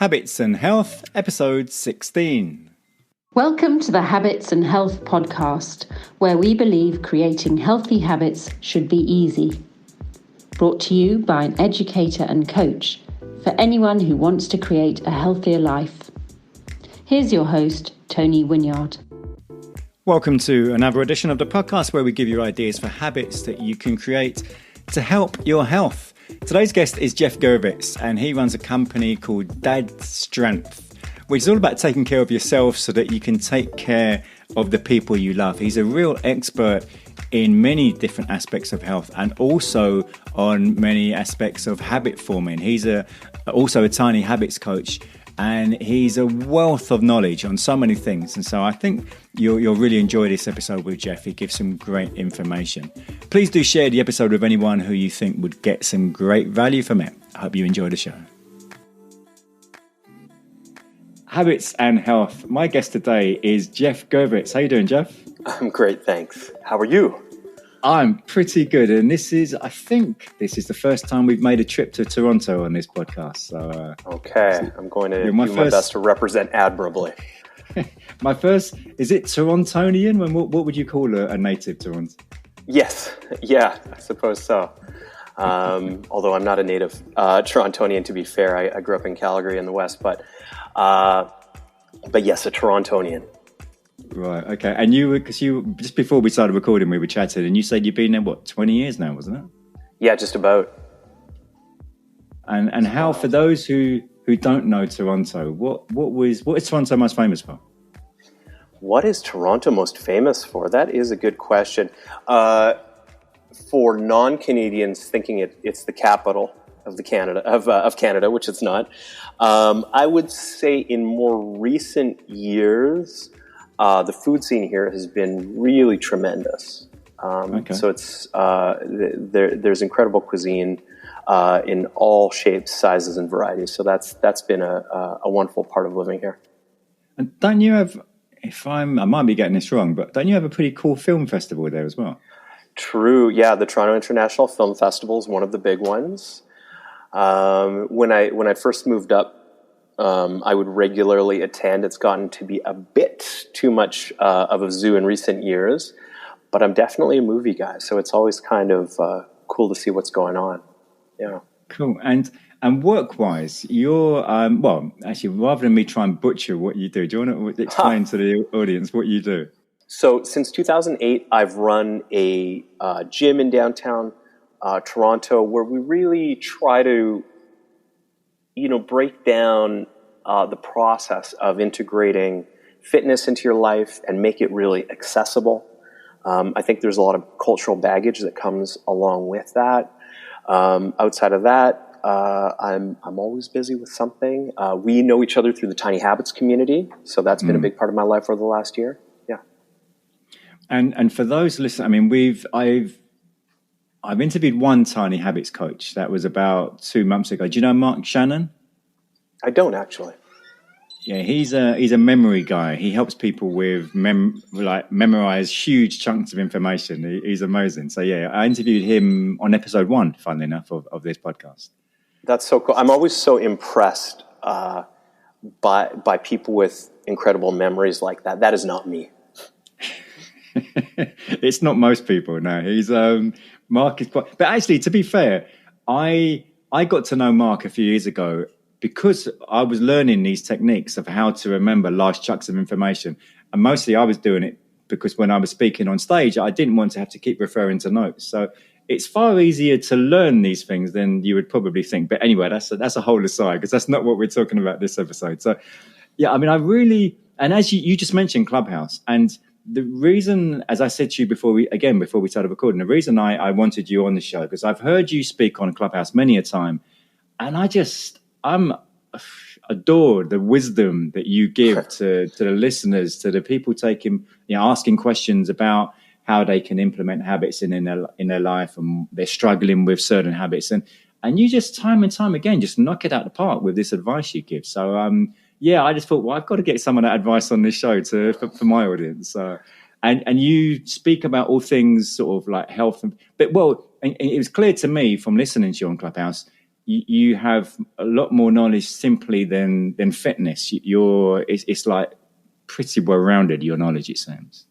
Habits and Health, episode 16. Welcome to the Habits and Health podcast, where we believe creating healthy habits should be easy. Brought to you by an educator and coach for anyone who wants to create a healthier life. Here's your host, Tony Wynyard. Welcome to another edition of the podcast where we give you ideas for habits that you can create to help your health. Today's guest is Geoff Girvitz, and he runs a company called Dad Strength, which is all about taking care of yourself so that you can take care of the people you love. He's a real expert in many different aspects of health and also on many aspects of habit forming. He's also a tiny habits coach, and he's a wealth of knowledge on so many things. And so I think you'll really enjoy this episode with Geoff. He gives some great information. Please do share the episode with anyone who you think would get some great value from it. I hope you enjoy the show. Habits and Health. My guest today is Geoff Girvitz. How you doing, Geoff? I'm great, thanks. How are you? I'm pretty good, and I think this is the first time we've made a trip to Toronto on this podcast. So, okay, I'm going to do my best to represent admirably. Is it Torontonian? What would you call a native Toronto? Yes, yeah, I suppose so. Although I'm not a native Torontonian, to be fair. I grew up in Calgary in the West, but yes, a Torontonian. Right, okay. And because you just before we started recording, we were chatting, and you said you've been there, 20 years now, wasn't it? Yeah, just about. And how, for those who don't know Toronto, what is Toronto most famous for? What is Toronto most famous for? That is a good question. For non-Canadians thinking it's the capital of Canada, which it's not. I would say in more recent years, the food scene here has been really tremendous. Okay. So it's there's incredible cuisine in all shapes, sizes, and varieties. So that's been a wonderful part of living here. And don't you have, I might be getting this wrong, but don't you have a pretty cool film festival there as well? True. Yeah, the Toronto International Film Festival is one of the big ones. When I first moved up, I would regularly attend. It's gotten to be a bit too much of a zoo in recent years, but I'm definitely a movie guy, so it's always kind of cool to see what's going on. Yeah. Cool. And work-wise, you're actually, rather than me try and butcher what you do you want to explain to the audience what you do? So since 2008, I've run a gym in downtown Toronto where we really try to break down the process of integrating fitness into your life and make it really accessible. I think there's a lot of cultural baggage that comes along with that. Outside of that, I'm always busy with something. We know each other through the Tiny Habits community, so that's been a big part of my life over the last year. Yeah. And for those listening, I've interviewed one Tiny Habits coach. That was about 2 months ago. Do you know Shannon? I don't actually. Yeah, he's a memory guy. He helps people with memorize huge chunks of information. He's amazing. So yeah, I interviewed him on episode 1, funnily enough, of this podcast. That's so cool. I'm always so impressed by people with incredible memories like that. That is not me. It's not most people. No, he's Mark is quite. But actually, to be fair, I got to know Mark a few years ago because I was learning these techniques of how to remember large chunks of information, and mostly I was doing it because when I was speaking on stage, I didn't want to have to keep referring to notes. So it's far easier to learn these things than you would probably think. But anyway, that's a whole aside because that's not what we're talking about this episode. So yeah, I mean, I really, and as you just mentioned Clubhouse, and the reason, as I said to you before we started recording, the reason I wanted you on the show, because I've heard you speak on Clubhouse many a time, and I'm adore the wisdom that you give to the listeners, to the people asking questions about how they can implement habits in their life, and they're struggling with certain habits, and you just time and time again just knock it out the park with this advice you give. So I just thought, well, I've got to get some of that advice on this show for my audience. And you speak about all things sort of like health, but it was clear to me from listening to you on Clubhouse, you have a lot more knowledge simply than fitness. It's like pretty well rounded, your knowledge, it seems.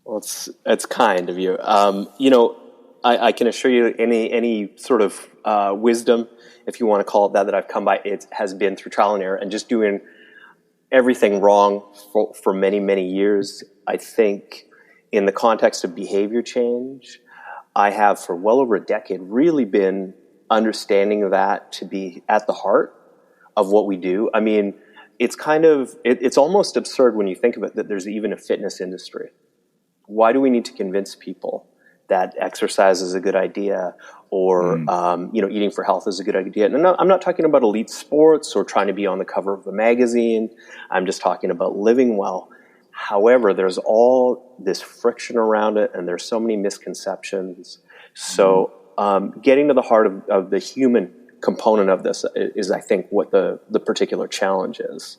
Well, it's kind of you. I can assure you any sort of wisdom, if you want to call it that I've come by, it has been through trial and error and just doing everything wrong for many, many years. I think in the context of behavior change, I have for well over a decade really been understanding that to be at the heart of what we do. I mean, it's it's almost absurd when you think of it that there's even a fitness industry. Why do we need to convince people that exercise is a good idea or, eating for health is a good idea? And I'm not talking about elite sports or trying to be on the cover of a magazine. I'm just talking about living well. However, there's all this friction around it and there's so many misconceptions. So getting to the heart of the human component of this is, I think, what the particular challenge is.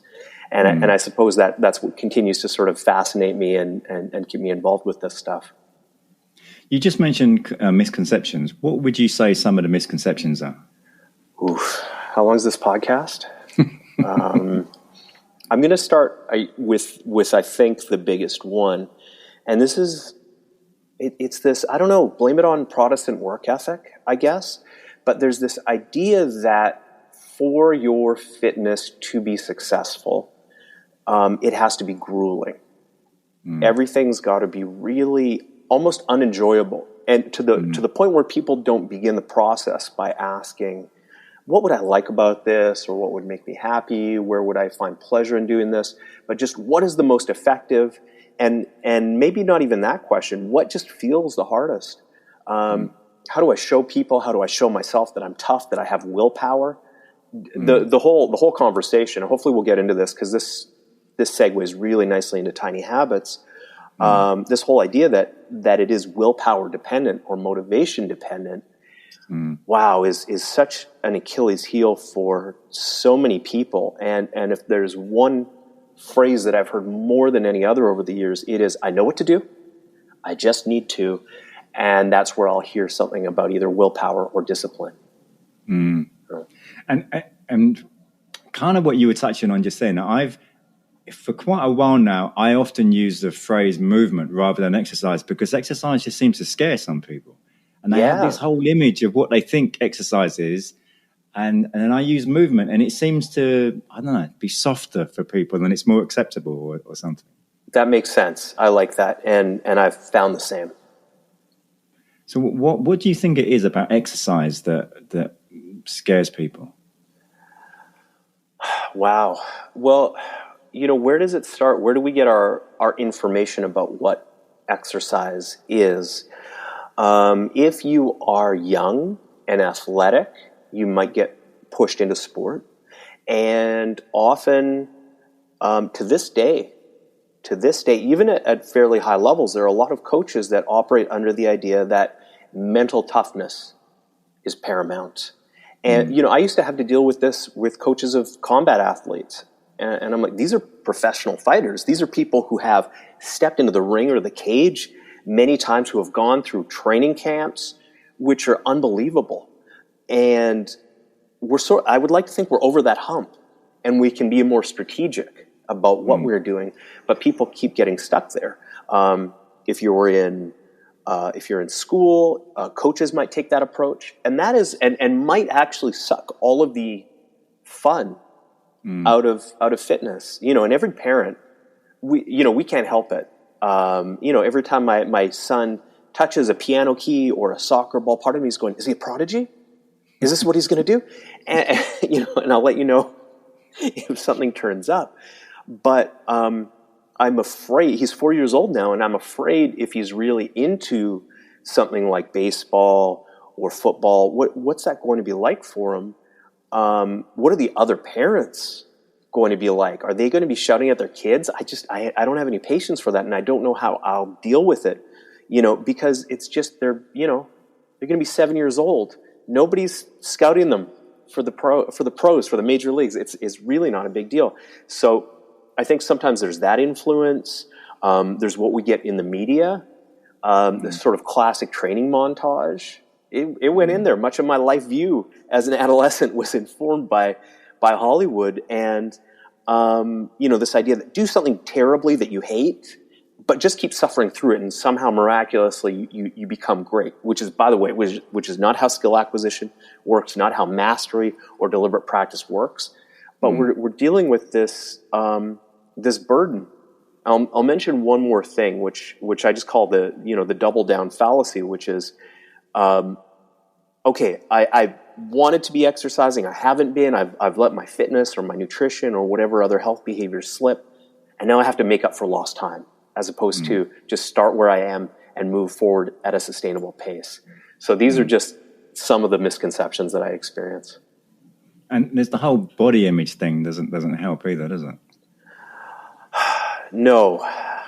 And I suppose that's what continues to sort of fascinate me and keep me involved with this stuff. You just mentioned misconceptions. What would you say some of the misconceptions are? Oof. How long is this podcast? I'm going to start with I think the biggest one. And this is, it's this, I don't know, blame it on Protestant work ethic, I guess. But there's this idea that for your fitness to be successful, it has to be grueling. Everything's got to be really almost unenjoyable, and to the point where people don't begin the process by asking, what would I like about this, or what would make me happy? Where would I find pleasure in doing this? But just what is the most effective? And maybe not even that question. What just feels the hardest? How do I show people? How do I show myself that I'm tough, that I have willpower? The whole conversation. Hopefully, we'll get into this because this segues really nicely into tiny habits. This whole idea that it is willpower dependent or motivation dependent, wow, is such an Achilles heel for so many people. And if there's one phrase that I've heard more than any other over the years, it is, I know what to do, I just need to. And that's where I'll hear something about either willpower or discipline. And kind of what you were touching on just then, for quite a while now, I often use the phrase movement rather than exercise because exercise just seems to scare some people. And they have this whole image of what they think exercise is. And then I use movement and it seems to, I don't know, be softer for people and it's more acceptable or something. That makes sense. I like that. And I've found the same. So what do you think it is about exercise that scares people? Wow. Well, where does it start? Where do we get our information about what exercise is? If you are young and athletic, you might get pushed into sport. And often, to this day, even at fairly high levels, there are a lot of coaches that operate under the idea that mental toughness is paramount. And, I used to have to deal with this with coaches of combat athletes. And I'm like, these are professional fighters. These are people who have stepped into the ring or the cage many times, who have gone through training camps, which are unbelievable. And I would like to think we're over that hump and we can be more strategic about what we're doing, but people keep getting stuck there. If you're in school, coaches might take that approach, and that is, and might actually suck all of the fun out of fitness. And every parent, we can't help it. Every time my son touches a piano key or a soccer ball, part of me is going, is he a prodigy? Is this what he's going to do? And I'll let you know if something turns up. But I'm afraid, he's 4 years old now, and I'm afraid if he's really into something like baseball or football, what's that going to be like for him? What are the other parents going to be like? Are they going to be shouting at their kids? I don't have any patience for that, and I don't know how I'll deal with it, because it's just, they're going to be 7 years old. Nobody's scouting them for the pros, for the major leagues. It's really not a big deal. So I think sometimes there's that influence. There's what we get in the media, the sort of classic training montage It went in there. Much of my life view as an adolescent was informed by Hollywood, and this idea that do something terribly that you hate, but just keep suffering through it, and somehow miraculously you become great. Which is, by the way, which is not how skill acquisition works, not how mastery or deliberate practice works. But we're dealing with this this burden. I'll mention one more thing, which I just call the double down fallacy, which is, okay, I wanted to be exercising, I haven't been, I've let my fitness or my nutrition or whatever other health behaviors slip, and now I have to make up for lost time, as opposed to just start where I am and move forward at a sustainable pace. So these are just some of the misconceptions that I experience. And there's the whole body image thing doesn't help either, does it? No,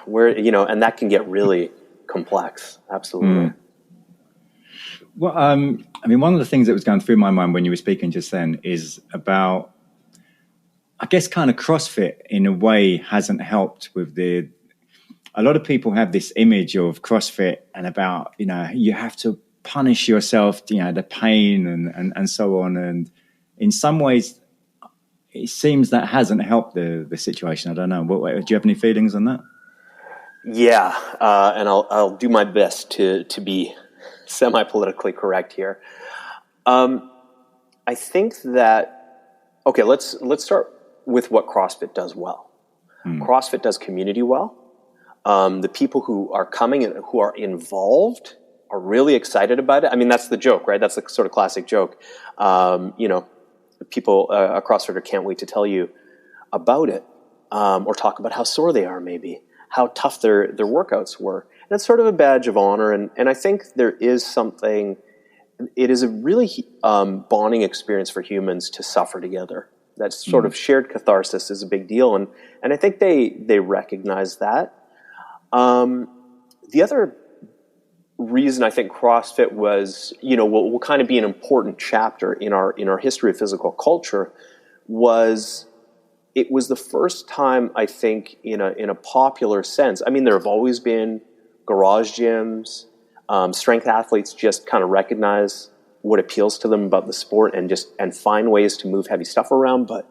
and that can get really complex. Absolutely. Well, one of the things that was going through my mind when you were speaking just then is about, I guess, kind of CrossFit in a way hasn't helped with a lot of people have this image of CrossFit and about, you have to punish yourself, the pain and so on. And in some ways, it seems that hasn't helped the situation. I don't know. Do you have any feelings on that? Yeah, and I'll do my best to be semi-politically correct here. I think that, okay, let's start with what CrossFit does well. CrossFit does community well. The people who are coming and who are involved are really excited about it. I mean, that's the joke, right? That's the sort of classic joke. People, a CrossFitter can't wait to tell you about it, or talk about how sore they are, maybe how tough their workouts were. And it's sort of a badge of honor. And I think there is something, it is a really bonding experience for humans to suffer together. That sort of shared catharsis is a big deal. And I think they recognize that. The other reason I think CrossFit was, will kind of be an important chapter in our history of physical culture was it was the first time, I think, in a popular sense. I mean, there have always been garage gyms. Strength athletes just kind of recognize what appeals to them about the sport and find ways to move heavy stuff around. But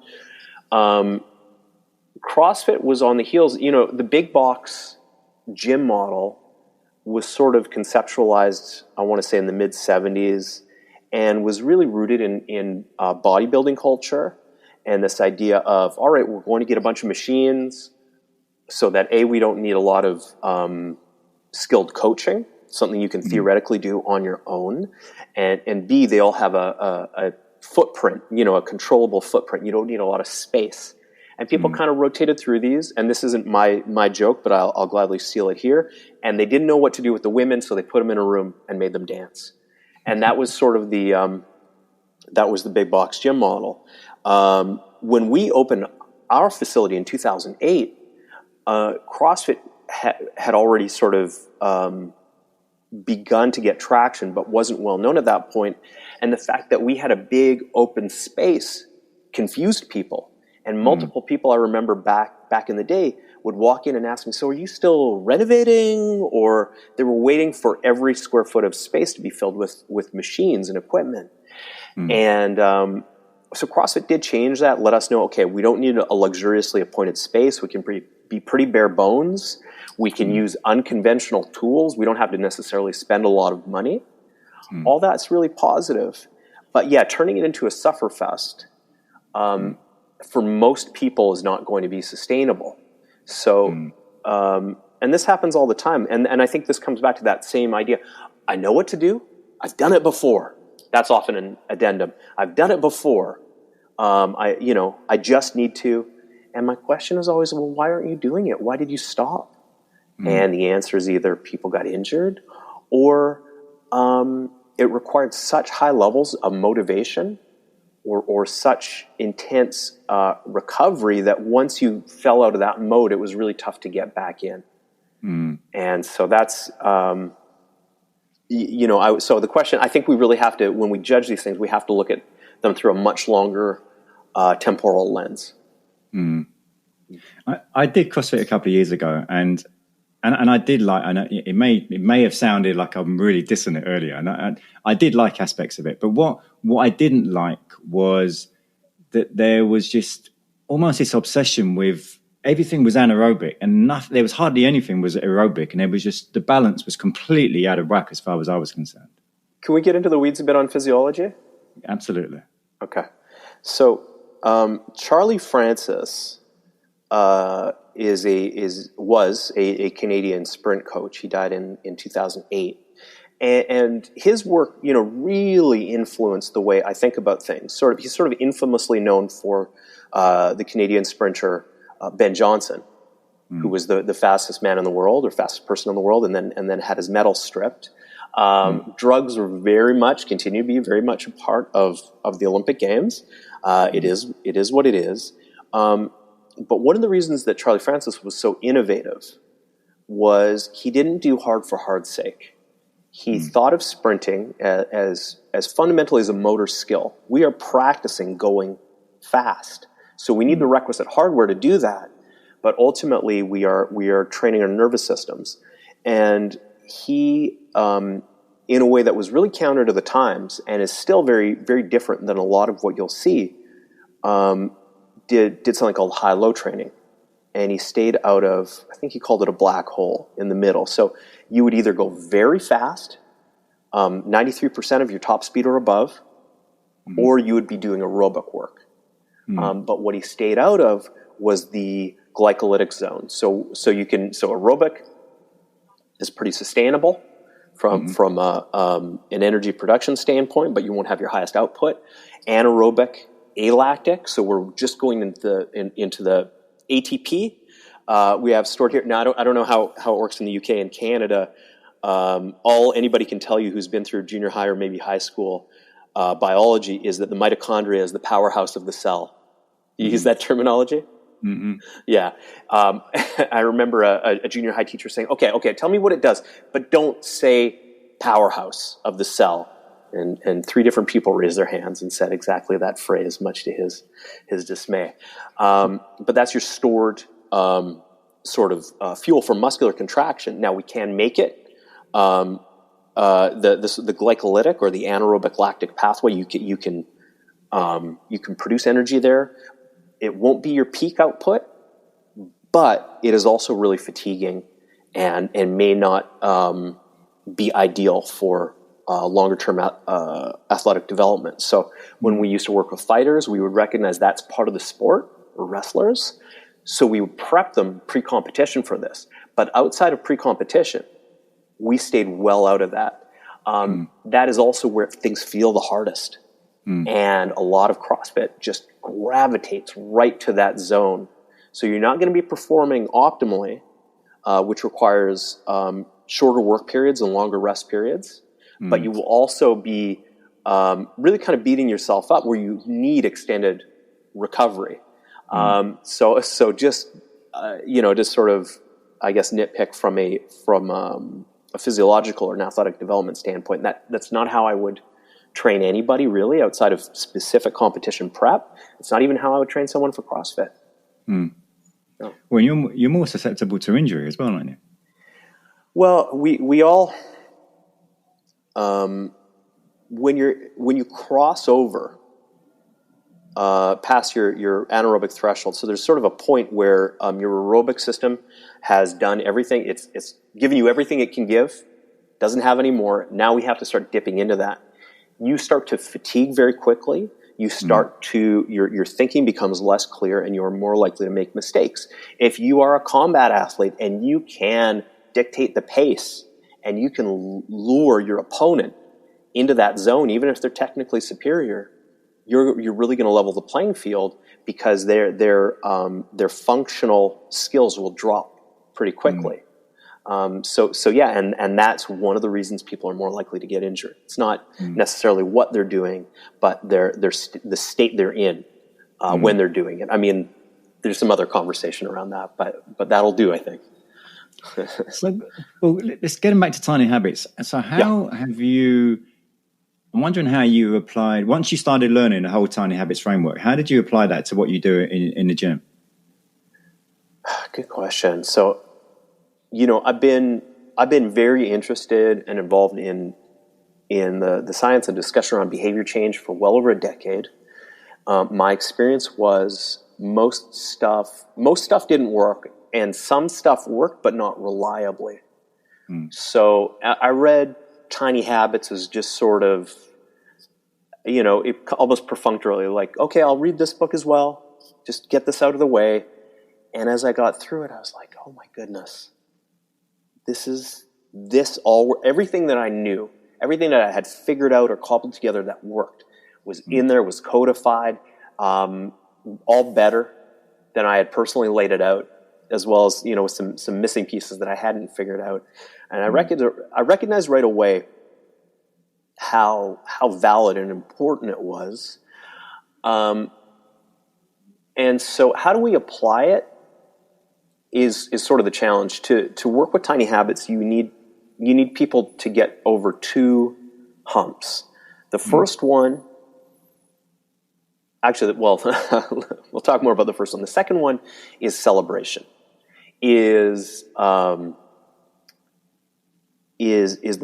CrossFit was on the heels. The big box gym model was sort of conceptualized, I want to say, in the mid-'70s, and was really rooted in bodybuilding culture and this idea of, all right, we're going to get a bunch of machines so that, A, we don't need a lot of skilled coaching, something you can theoretically do on your own, and B, they all have a footprint, a controllable footprint. You don't need a lot of space. And people kind of rotated through these, and this isn't my joke, but I'll gladly steal it here. And they didn't know what to do with the women, so they put them in a room and made them dance. And that was sort of the big box gym model. When we opened our facility in 2008, CrossFit had already sort of begun to get traction, but wasn't well known at that point. And the fact that we had a big open space confused people. And multiple people I remember back in the day would walk in and ask me, so are you still renovating? Or they were waiting for every square foot of space to be filled with machines and equipment. And so CrossFit did change that, let us know, okay, we don't need a luxuriously appointed space. We can be pretty bare bones. We can use unconventional tools. We don't have to necessarily spend a lot of money. All that's really positive. But yeah, turning it into a sufferfest, for most people is not going to be sustainable. So, and this happens all the time. And I think this comes back to that same idea. I know what to do. I've done it before. That's often an addendum. I've done it before. I just need to. And my question is always, well, why aren't you doing it? Why did you stop? And the answer is either people got injured or it required such high levels of motivation or such intense recovery that once you fell out of that mode, it was really tough to get back in. And so that's, so the question, I think we really have to, when we judge these things, we have to look at them through a much longer temporal lens. I did CrossFit a couple of years ago, and And I did like, and it may have sounded like I'm really dissing it earlier, and I did like aspects of it. But what I didn't like was that there was just almost this obsession with everything was anaerobic, and nothing. There was hardly anything was aerobic, and it was just the balance was completely out of whack as far as I was concerned. Can we get into the weeds a bit on physiology? Absolutely. Okay. So Charlie Francis was a Canadian sprint coach. He died in 2008. And his work, really influenced the way I think about things. He's sort of infamously known for the Canadian sprinter Ben Johnson, who was the fastest man in the world or fastest person in the world, and then had his medal stripped. Drugs were continue to be very much a part of the Olympic Games. It is what it is. But one of the reasons that Charlie Francis was so innovative was he didn't do hard for hard's sake. He thought of sprinting as fundamentally as a motor skill. We are practicing going fast. So we need the requisite hardware to do that. But ultimately, we are training our nervous systems. And he, in a way that was really counter to the times and is still very, very different than a lot of what you'll see, did something called high-low training. And he stayed out of, I think he called it a black hole in the middle. So you would either go very fast, 93% of your top speed or above, or you would be doing aerobic work. But what he stayed out of was the glycolytic zone. So aerobic is pretty sustainable from an energy production standpoint, but you won't have your highest output. Anaerobic, alactic, so we're just going into the ATP. We have stored here. Now, I don't know how it works in the UK and Canada. All anybody can tell you who's been through junior high or maybe high school biology is that the mitochondria is the powerhouse of the cell. You use that terminology? Mm-hmm. Yeah. I remember a junior high teacher saying, okay, tell me what it does, but don't say powerhouse of the cell. And three different people raised their hands and said exactly that phrase, much to his dismay. But that's your stored fuel for muscular contraction. Now we can make it. The glycolytic or the anaerobic lactic pathway, you can produce energy there. It won't be your peak output, but it is also really fatiguing and may not be ideal for longer-term athletic development. So when we used to work with fighters, we would recognize that's part of the sport, or wrestlers. So we would prep them pre-competition for this. But outside of pre-competition, we stayed well out of that. That is also where things feel the hardest. And a lot of CrossFit just gravitates right to that zone. So you're not going to be performing optimally, which requires shorter work periods and longer rest periods. But you will also be really kind of beating yourself up where you need extended recovery. So just sort of, I guess, nitpick from a physiological or an athletic development standpoint. That's not how I would train anybody really outside of specific competition prep. It's not even how I would train someone for CrossFit. No. Well, you're more susceptible to injury as well, aren't you? Well, we all, when you cross over past your anaerobic threshold, so there's sort of a point where your aerobic system has done everything. It's given you everything it can give, doesn't have any more. Now we have to start dipping into that. You start to fatigue very quickly. You start to, your thinking becomes less clear and you're more likely to make mistakes. If you are a combat athlete and you can dictate the pace and you can lure your opponent into that zone, even if they're technically superior, you're really going to level the playing field because their functional skills will drop pretty quickly. So yeah, and that's one of the reasons people are more likely to get injured. It's not necessarily what they're doing, but the state they're in when they're doing it. I mean, there's some other conversation around that, but that'll do, I think. So, well, let's get back to tiny habits. So how have you, I'm wondering how you applied, once you started learning the whole tiny habits framework, how did you apply that to what you do in the gym? Good question. So I've been very interested and involved in the science and discussion around behavior change for well over a decade. My experience was most stuff didn't work, and some stuff worked, but not reliably. So I read Tiny Habits as just sort of, almost perfunctorily, like, okay, I'll read this book as well, just get this out of the way. And as I got through it, I was like, oh my goodness, everything that I knew, everything that I had figured out or cobbled together that worked was in there, was codified, all better than I had personally laid it out, as well as, some missing pieces that I hadn't figured out. And I recognized right away how valid and important it was. And so how do we apply it is sort of the challenge. To work with Tiny Habits, you need people to get over two humps. The first one, actually, well, we'll talk more about the first one. The second one is celebration. Is the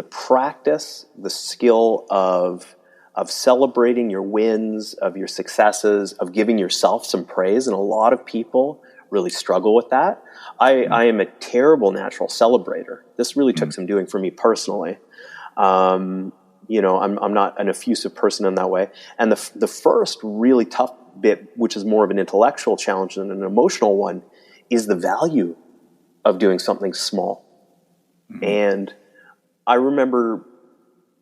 practice, the skill of celebrating your wins, of your successes, of giving yourself some praise. And a lot of people really struggle with that. I am a terrible natural celebrator. This really took some doing for me personally. I'm not an effusive person in that way. And the first really tough bit, which is more of an intellectual challenge than an emotional one, is the value of doing something small. And I remember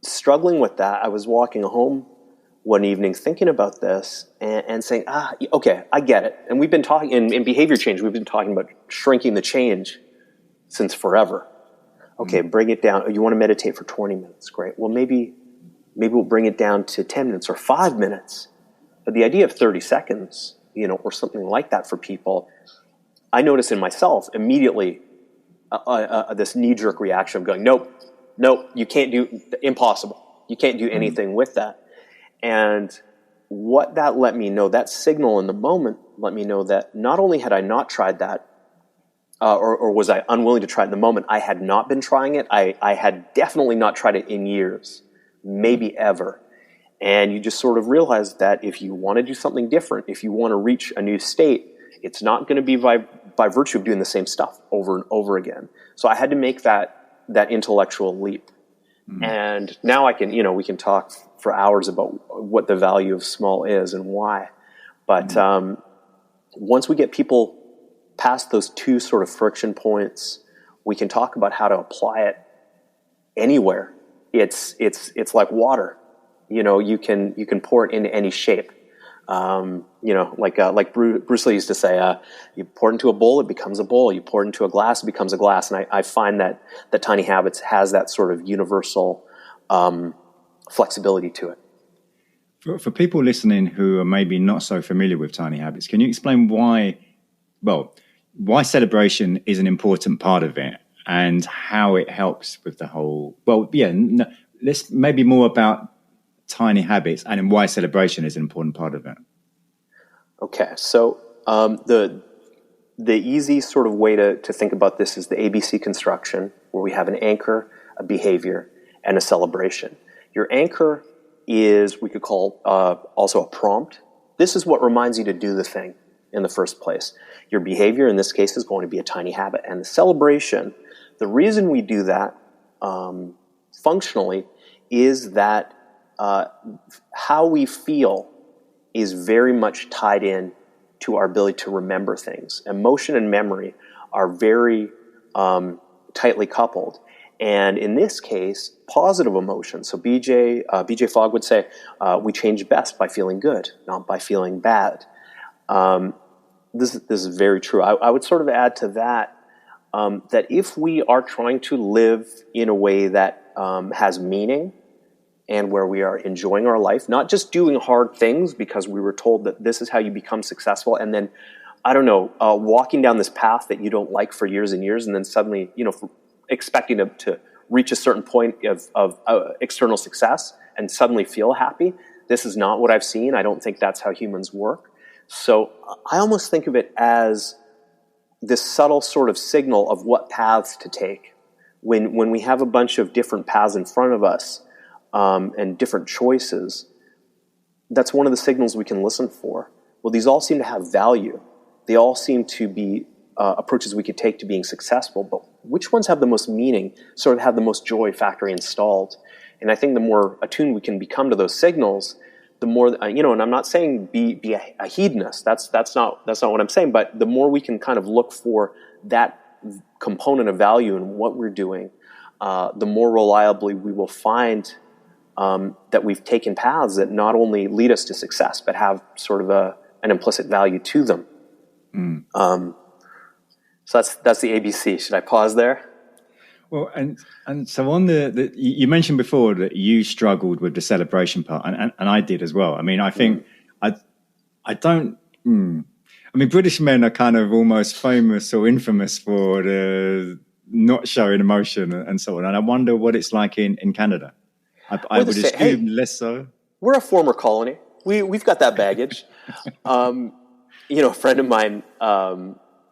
struggling with that. I was walking home one evening thinking about this and saying, okay, I get it. And we've been talking in behavior change, we've been talking about shrinking the change since forever. Okay, bring it down. You want to meditate for 20 minutes. Great. Well, maybe we'll bring it down to 10 minutes or 5 minutes. But the idea of 30 seconds, or something like that for people, I notice in myself immediately this knee-jerk reaction of going, nope, you can't do, impossible. You can't do anything with that. And what that let me know, that signal in the moment let me know that not only had I not tried that, or was I unwilling to try it in the moment, I had not been trying it. I had definitely not tried it in years, maybe ever. And you just sort of realize that if you want to do something different, if you want to reach a new state, it's not going to be by virtue of doing the same stuff over and over again. So I had to make that intellectual leap. And now I can, we can talk for hours about what the value of small is and why. But once we get people past those two sort of friction points, we can talk about how to apply it anywhere. It's like water. You can pour it into any shape. Like Bruce Lee used to say, you pour it into a bowl, it becomes a bowl. You pour it into a glass, it becomes a glass. And I find that Tiny Habits has that sort of universal flexibility to it. For people listening who are maybe not so familiar with Tiny Habits, can you explain why celebration is an important part of it and how it helps with the whole, let's maybe more about Tiny Habits and why celebration is an important part of it. Okay, so the easy sort of way to think about this is the ABC construction, where we have an anchor, a behavior, and a celebration. Your anchor is, we could call also a prompt. This is what reminds you to do the thing in the first place. Your behavior, in this case, is going to be a tiny habit. And the celebration, the reason we do that functionally is that how we feel is very much tied in to our ability to remember things. Emotion and memory are very tightly coupled. And in this case, positive emotion. So BJ Fogg would say, we change best by feeling good, not by feeling bad. This is very true. I would sort of add to that, that if we are trying to live in a way that has meaning and where we are enjoying our life, not just doing hard things because we were told that this is how you become successful, and then, walking down this path that you don't like for years and years, and then suddenly, expecting to reach a certain point of external success and suddenly feel happy. This is not what I've seen. I don't think that's how humans work. So I almost think of it as this subtle sort of signal of what paths to take. When we have a bunch of different paths in front of us and different choices, that's one of the signals we can listen for. Well, these all seem to have value. They all seem to be approaches we could take to being successful, but which ones have the most meaning, sort of have the most joy factory installed? And I think the more attuned we can become to those signals, the more, and I'm not saying be a hedonist. That's not what I'm saying, but the more we can kind of look for that component of value in what we're doing, the more reliably we will find that we've taken paths that not only lead us to success, but have sort of an implicit value to them. So that's the ABC. Should I pause there? Well, and so on you mentioned before that you struggled with the celebration part, and I did as well. I mean, I think I don't. I mean, British men are kind of almost famous or infamous for the not showing emotion and so on. And I wonder what it's like in Canada. I would assume less so. We're a former colony. We've got that baggage. A friend of mine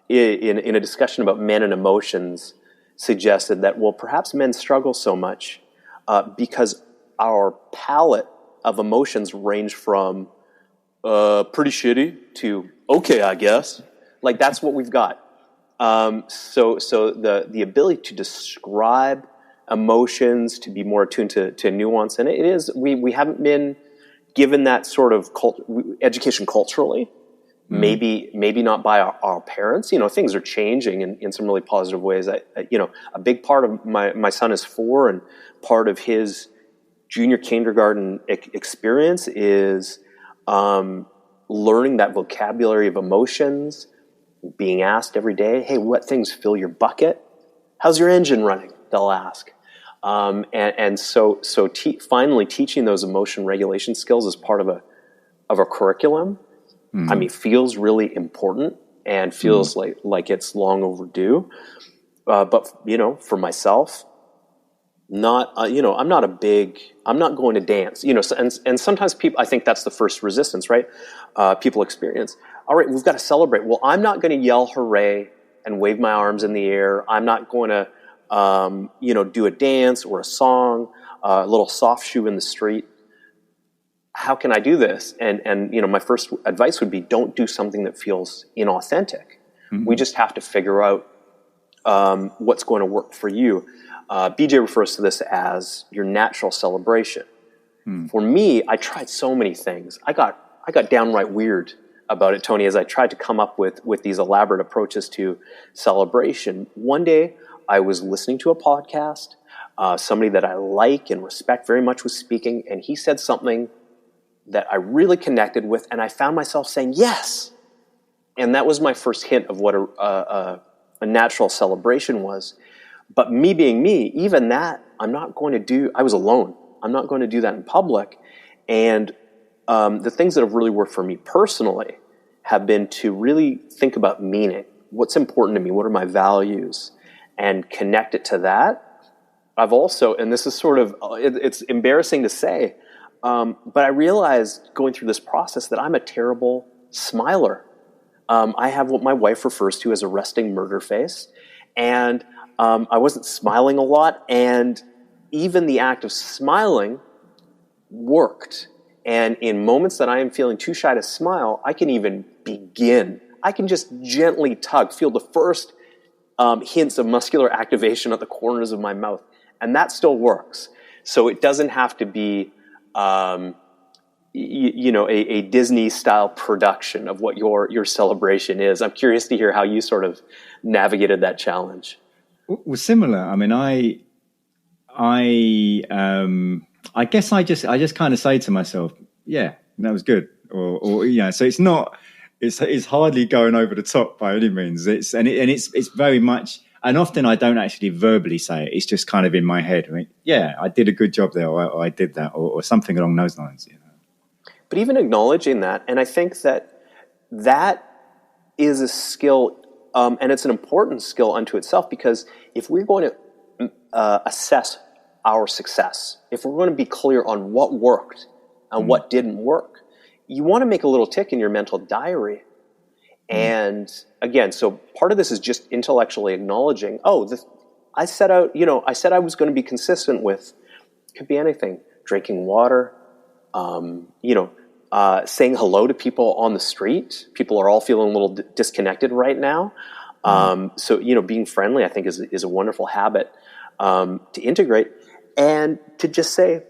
in a discussion about men and emotions suggested that, well, perhaps men struggle so much because our palette of emotions range from pretty shitty to okay, I guess. Like that's what we've got. So the ability to describe emotions, to be more attuned to nuance, and it is we haven't been given that sort of education culturally. Maybe not by our parents. Things are changing in some really positive ways. A big part of my son is 4, and part of his junior kindergarten experience is learning that vocabulary of emotions, being asked every day, hey, what things fill your bucket? How's your engine running? They'll ask. Finally teaching those emotion regulation skills as part of a curriculum, I mean, feels really important and feels like it's long overdue. But for myself, I'm not going to dance, and sometimes people, I think that's the first resistance, right? People experience, all right, we've got to celebrate. Well, I'm not going to yell hooray and wave my arms in the air. I'm not going to, do a dance or a song, a little soft shoe in the street. How can I do this? And my first advice would be, don't do something that feels inauthentic. We just have to figure out what's going to work for you. BJ refers to this as your natural celebration. For me, I tried so many things. I got downright weird about it, Tony, as I tried to come up with these elaborate approaches to celebration. One day, I was listening to a podcast. Somebody that I like and respect very much was speaking, and he said something that I really connected with, and I found myself saying yes. And that was my first hint of what a natural celebration was. But me being me, even that, I was alone. I'm not going to do that in public. And the things that have really worked for me personally have been to really think about meaning. What's important to me? What are my values? And connect it to that. I've also, and this is sort of, it's embarrassing to say, but I realized going through this process that I'm a terrible smiler. I have what my wife refers to as a resting murder face. And I wasn't smiling a lot. And even the act of smiling worked. And in moments that I am feeling too shy to smile, I can even begin. I can just gently tug, feel the first hints of muscular activation at the corners of my mouth. And that still works. So it doesn't have to be a Disney-style production of what your celebration is. I'm curious to hear how you sort of navigated that challenge. Well, similar. I mean, I guess I just kind of say to myself, yeah, that was good, or so it's not. It's hardly going over the top by any means. It's very much, and often I don't actually verbally say it. It's just kind of in my head. I mean, yeah, I did a good job there, or I did that, or something along those lines. But even acknowledging that, and I think that is a skill, and it's an important skill unto itself, because if we're going to assess our success, if we're going to be clear on what worked and what didn't work, you want to make a little tick in your mental diary. And again, so part of this is just intellectually acknowledging, I said I was going to be consistent with, could be anything, drinking water, saying hello to people on the street. People are all feeling a little disconnected right now. So, being friendly, I think, is a wonderful habit to integrate, and to just say,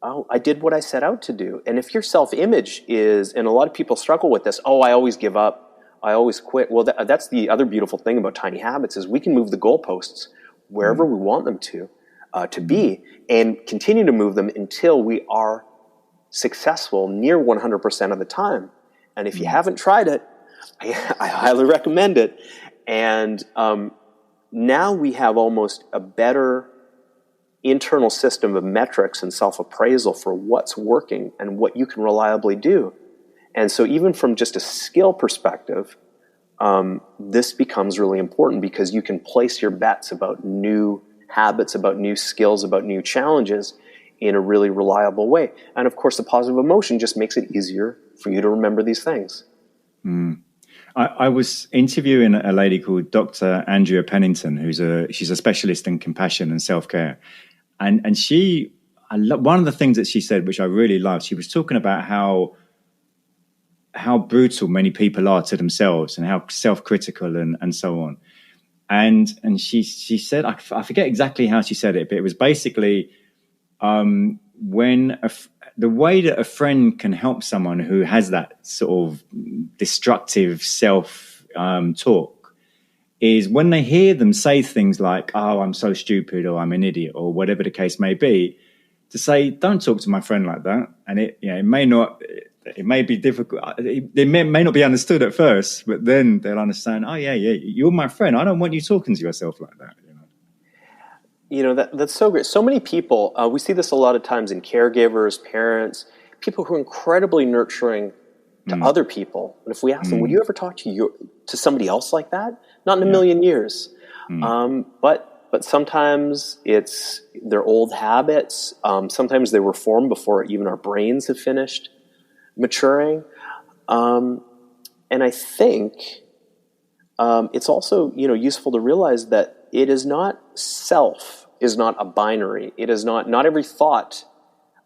oh, I did what I set out to do. And if your self-image is, and a lot of people struggle with this, I always give up, I always quit. Well, that's the other beautiful thing about tiny habits, is we can move the goalposts wherever we want them to be, and continue to move them until we are successful near 100% of the time. And if you haven't tried it, I highly recommend it. And now we have almost a better internal system of metrics and self-appraisal for what's working and what you can reliably do. And so even from just a skill perspective, this becomes really important, because you can place your bets about new habits, about new skills, about new challenges in a really reliable way. And of course, the positive emotion just makes it easier for you to remember these things. I was interviewing a lady called Dr. Andrea Pennington, she's a specialist in compassion and self-care. And one of the things that she said, which I really loved, she was talking about how brutal many people are to themselves and how self-critical and so on. And she said, I forget exactly how she said it, but it was basically when the way that a friend can help someone who has that sort of destructive self-talk is when they hear them say things like, oh, I'm so stupid, or I'm an idiot, or whatever the case may be, to say, don't talk to my friend like that. And it may be difficult. It may not be understood at first, but then they'll understand, oh, yeah, you're my friend. I don't want you talking to yourself like that. That's so great. So many people, we see this a lot of times in caregivers, parents, people who are incredibly nurturing to other people. And if we ask them, would you ever talk to somebody else like that? Not in a million years. But sometimes it's their old habits. Sometimes they were formed before even our brains have finished maturing. And I think it's also, useful to realize that it is not is not a binary. It is not every thought.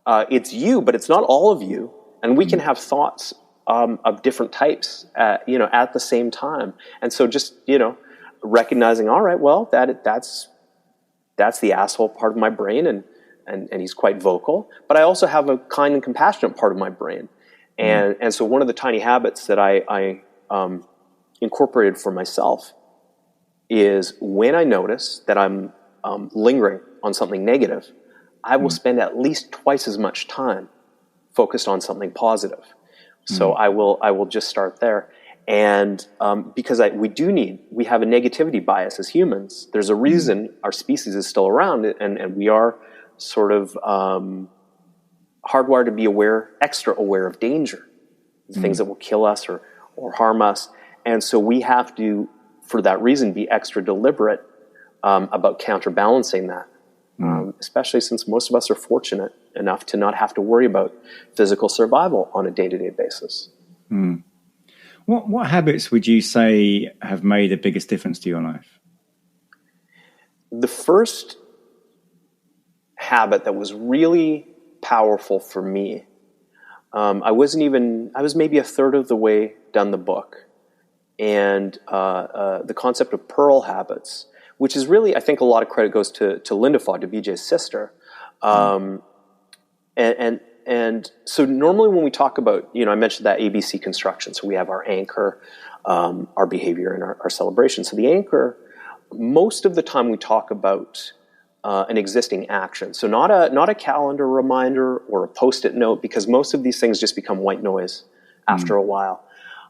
It's you, but it's not all of you. And we can have thoughts of different types, at the same time. And so just, recognizing, all right, well, that's the asshole part of my brain, and he's quite vocal. But I also have a kind and compassionate part of my brain. And so one of the tiny habits that I incorporated for myself is, when I notice that I'm lingering on something negative, I will spend at least twice as much time focused on something positive. So I will just start there. And because we have a negativity bias as humans. There's a reason our species is still around, and we are sort of hardwired to be extra aware of danger, things that will kill us or harm us. And so we have to, for that reason, be extra deliberate about counterbalancing that, especially since most of us are fortunate enough to not have to worry about physical survival on a day-to-day basis. What habits would you say have made the biggest difference to your life? The first habit that was really powerful for me, I was maybe a third of the way done the book. And the concept of Pearl habits, which is really, I think a lot of credit goes to Linda Fogg, to BJ's sister. And so normally when we talk about, I mentioned that ABC construction. So we have our anchor, our behavior, and our celebration. So the anchor, most of the time we talk about an existing action. So not a calendar reminder or a Post-it note, because most of these things just become white noise after a while.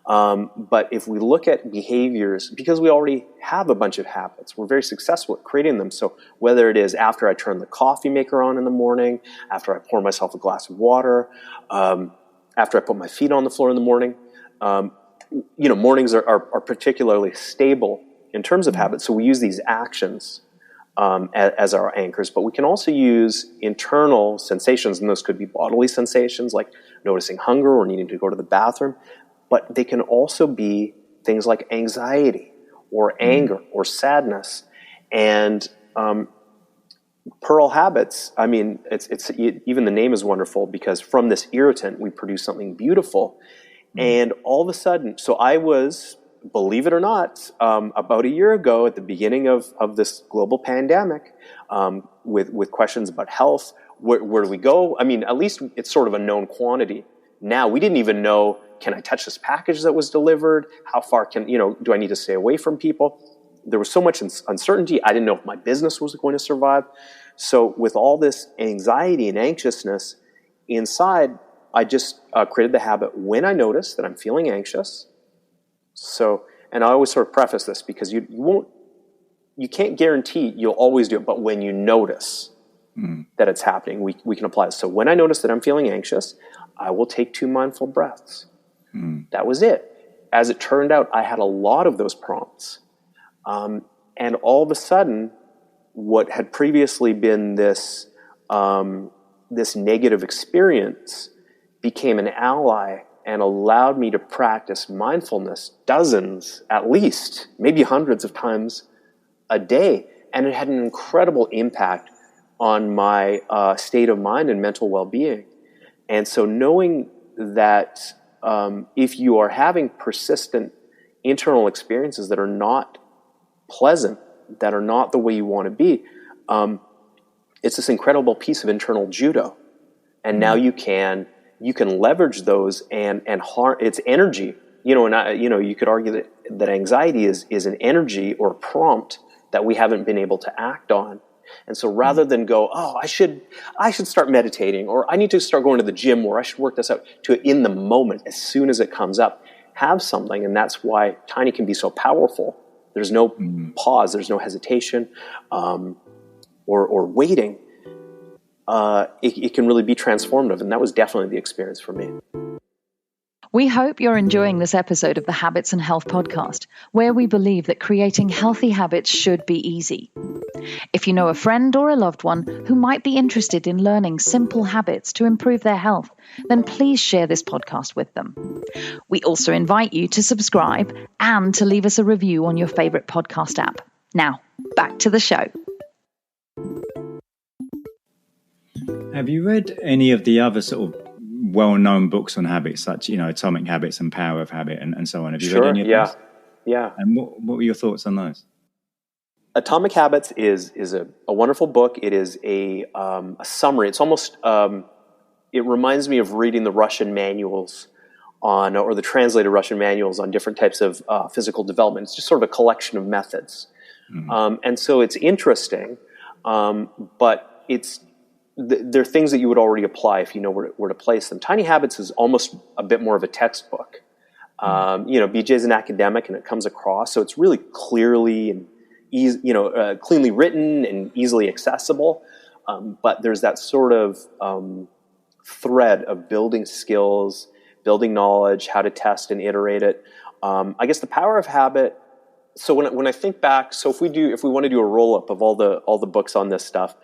But if we look at behaviors, because we already have a bunch of habits, we're very successful at creating them. So whether it is after I turn the coffee maker on in the morning, after I pour myself a glass of water, after I put my feet on the floor in the morning, mornings are particularly stable in terms of habits. So we use these actions as our anchors, but we can also use internal sensations, and those could be bodily sensations like noticing hunger or needing to go to the bathroom. but they can also be things like anxiety or anger or sadness. And Pearl Habits, I mean, it's even the name is wonderful, because from this irritant, we produce something beautiful. And all of a sudden, so I was, believe it or not, about a year ago at the beginning of this global pandemic, with questions about health, where do we go? I mean, at least it's sort of a known quantity. Now, we didn't even know, can I touch this package that was delivered? How far do I need to stay away from people? There was so much uncertainty. I didn't know if my business was going to survive. So with all this anxiety and anxiousness inside, I just created the habit when I notice that I'm feeling anxious. So, and I always sort of preface this, because you can't guarantee you'll always do it, but when you notice that it's happening, we can apply this. So when I notice that I'm feeling anxious, I will take 2 mindful breaths. That was it. As it turned out, I had a lot of those prompts. And all of a sudden, what had previously been this negative experience became an ally and allowed me to practice mindfulness dozens, at least, maybe hundreds of times a day. And it had an incredible impact on my state of mind and mental well-being. And so knowing that if you are having persistent internal experiences that are not pleasant, that are not the way you want to be, it's this incredible piece of internal judo. And now you can leverage those and harm its energy. You could argue that anxiety is an energy or a prompt that we haven't been able to act on. And so rather than go, I should start meditating, or I need to start going to the gym, or I should work this out, to in the moment, as soon as it comes up, have something. And that's why Tiny can be so powerful. There's no pause, there's no hesitation, or waiting. It can really be transformative, and that was definitely the experience for me. We hope you're enjoying this episode of the Habits and Health podcast, where we believe that creating healthy habits should be easy. If you know a friend or a loved one who might be interested in learning simple habits to improve their health, then please share this podcast with them. We also invite you to subscribe and to leave us a review on your favorite podcast app. Now, back to the show. Have you read any of the other sort of well-known books on habits, such, Atomic Habits and Power of Habit and so on? Have you read any of those? Yeah. And what were your thoughts on those? Atomic Habits is a wonderful book. It is a summary. It's almost, it reminds me of reading the Russian manuals or the translated Russian manuals on different types of physical development. It's just sort of a collection of methods. And so it's interesting, but they're things that you would already apply if you know where to place them. Tiny Habits is almost a bit more of a textbook. BJ's an academic, and it comes across, so it's really clearly and cleanly written and easily accessible. But there's that sort of thread of building skills, building knowledge, how to test and iterate it. I guess the Power of Habit. So when I think back, so if we want to do a roll up of all the books on this stuff,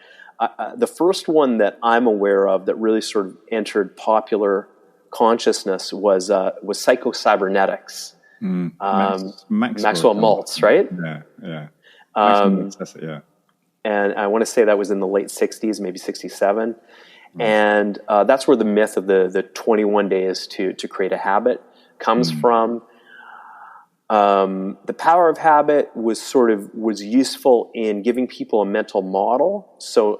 the first one that I'm aware of that really sort of entered popular consciousness was Psycho-Cybernetics. Maxwell Maltz, right? Yeah. And I want to say that was in the late 60s, maybe 67. And that's where the myth of the 21 days to create a habit comes from. The Power of Habit was useful in giving people a mental model. So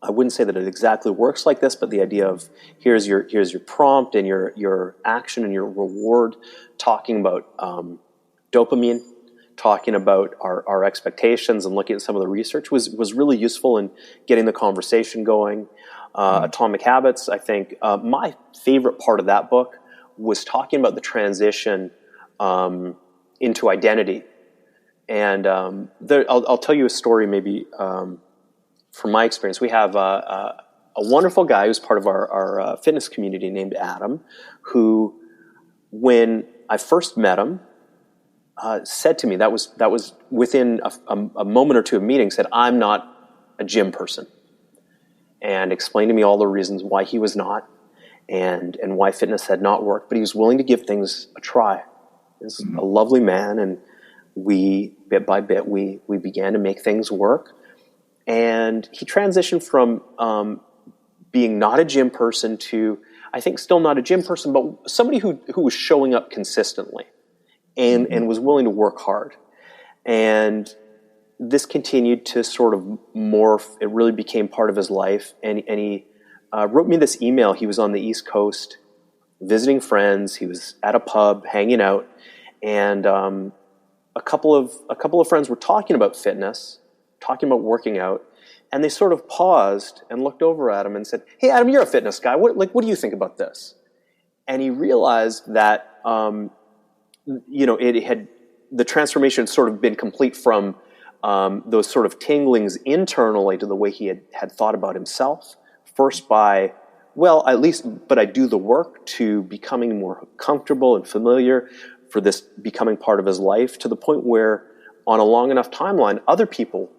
I wouldn't say that it exactly works like this, but the idea of here's your prompt and your action and your reward, talking about dopamine, talking about our expectations, and looking at some of the research was really useful in getting the conversation going. Atomic Habits, I think my favorite part of that book was talking about the transition into identity. And I'll tell you a story maybe from my experience. We have a wonderful guy who's part of our fitness community named Adam, who, when I first met him, said to me, that was within a moment or two of meeting, said, "I'm not a gym person," and explained to me all the reasons why he was not. and why fitness had not worked, but he was willing to give things a try. He's a lovely man, and we, bit by bit, we began to make things work. And he transitioned from being not a gym person to, I think, still not a gym person, but somebody who was showing up consistently and was willing to work hard. And this continued to sort of morph. It really became part of his life. And he wrote me this email. He was on the East Coast visiting friends. He was at a pub hanging out. And a couple of friends were talking about fitness, talking about working out. And they sort of paused and looked over at him and said, "Hey, Adam, you're a fitness guy. What do you think about this?" And he realized that, the transformation had sort of been complete from those sort of tinglings internally to the way he had thought about himself. First by, but I do the work, to becoming more comfortable and familiar for this becoming part of his life, to the point where on a long enough timeline, other people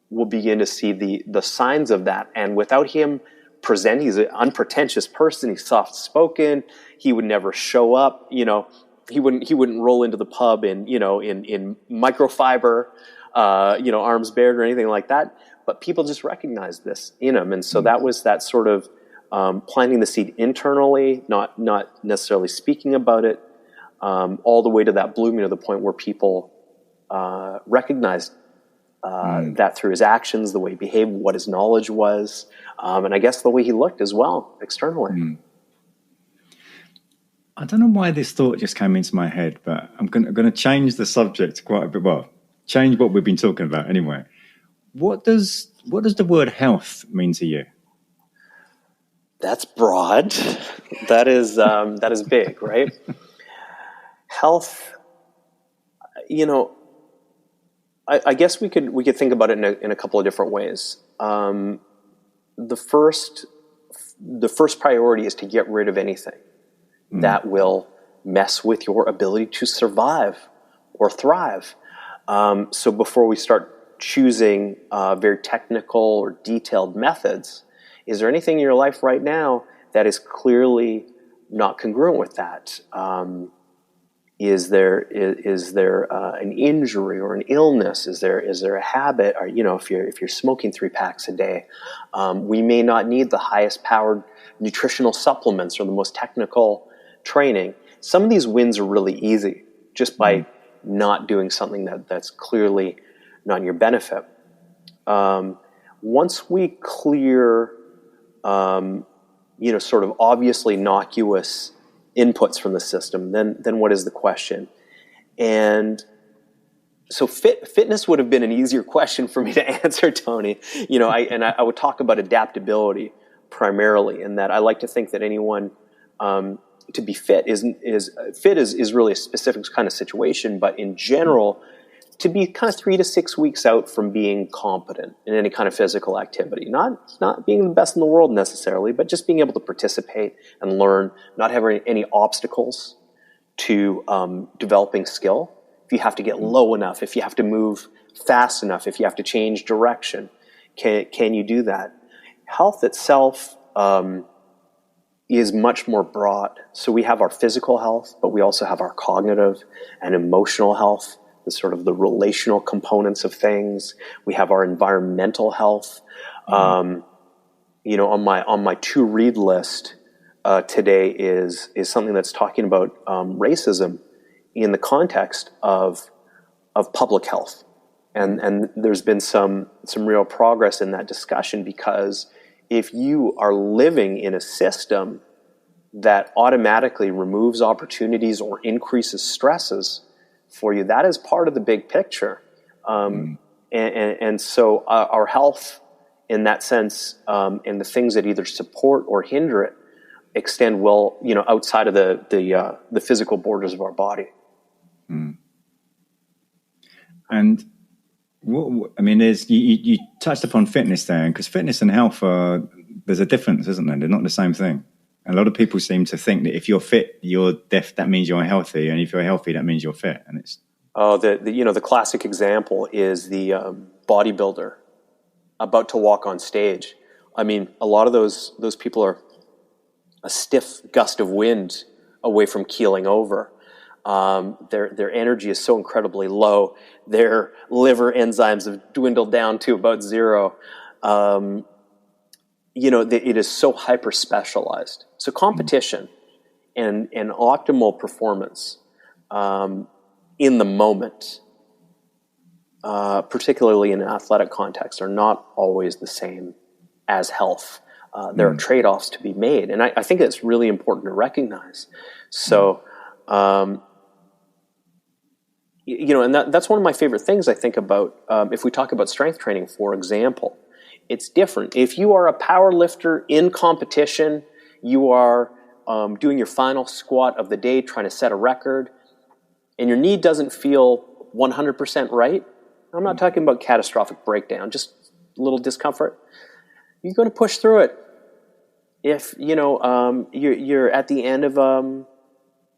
will begin to see the signs of that. And without him present, he's an unpretentious person. He's soft-spoken. He would never show up. He wouldn't roll into the pub in microfiber, arms bared or anything like that. But people just recognized this in him. And so that was that sort of planting the seed internally, not necessarily speaking about it, all the way to that blooming to the point where people recognized that through his actions, the way he behaved, what his knowledge was, and I guess the way he looked as well externally. I don't know why this thought just came into my head, but I'm going to change the subject quite a bit. Well, change what we've been talking about anyway. What does the word health mean to you? That's broad. That is big, right? Health. I guess we could think about it in a couple of different ways. The first priority is to get rid of anything that will mess with your ability to survive or thrive. So before we start choosing very technical or detailed methods, is there anything in your life right now that is clearly not congruent with that? Is there an injury or an illness? Is there a habit? Or if you're smoking 3 packs a day, we may not need the highest powered nutritional supplements or the most technical training. Some of these wins are really easy just by not doing something that's clearly not in your benefit. Once we clear, sort of obviously innocuous inputs from the system, then what is the question? And so fitness would have been an easier question for me to answer, Tony. I would talk about adaptability primarily, in that I like to think that anyone to be fit is really a specific kind of situation, but in general, to be kind of 3 to 6 weeks out from being competent in any kind of physical activity. Not being the best in the world necessarily, but just being able to participate and learn, not having any obstacles to developing skill. If you have to get low enough, if you have to move fast enough, if you have to change direction, can you do that? Health itself is much more broad. So we have our physical health, but we also have our cognitive and emotional health, the sort of the relational components of things. We have our environmental health. On my to read list today is something that's talking about racism in the context of public health, and there's been some real progress in that discussion, because if you are living in a system that automatically removes opportunities or increases stresses for you, that is part of the big picture. And so our health in that sense, and the things that either support or hinder it, extend well, outside of the physical borders of our body. And there's you touched upon fitness there, because fitness and health there's a difference, isn't there? They're not the same thing. A lot of people seem to think that if you're fit, you're deaf. That means you're healthy, and if you're healthy, that means you're fit. And it's the classic example is the bodybuilder about to walk on stage. I mean, a lot of those people are stiff gust of wind away from keeling over. Their energy is so incredibly low. Their liver enzymes have dwindled down to about zero. It is so hyper specialized. So competition and optimal performance in the moment, particularly in an athletic context, are not always the same as health. There are trade-offs to be made, and I think it's really important to recognize. So, and that's one of my favorite things I think about. If we talk about strength training, for example, it's different. If you are a power lifter in competition, you are doing your final squat of the day, trying to set a record, and your knee doesn't feel 100% right. I'm not talking about catastrophic breakdown, just a little discomfort. You're going to push through it. If you're at the end of